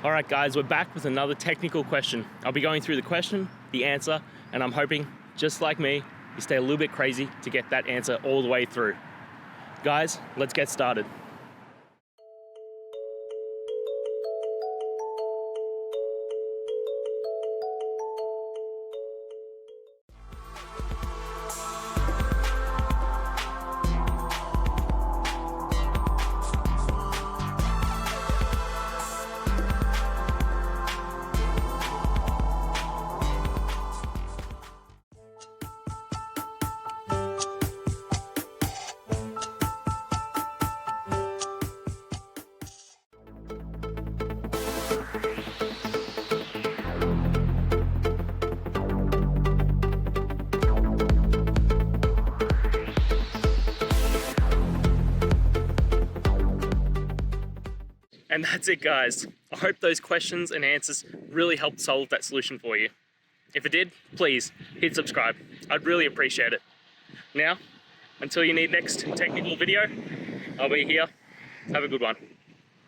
All right guys, we're back with another technical question. I'll be going through the question, the answer, and I'm hoping, just like me, you stay a little bit crazy to get that answer all the way through. Guys, let's get started. And that's it guys. I hope those questions and answers really helped solve that solution for you. If it did, please hit subscribe. I'd really appreciate it. Now, until you need next technical video, I'll be here. Have a good one.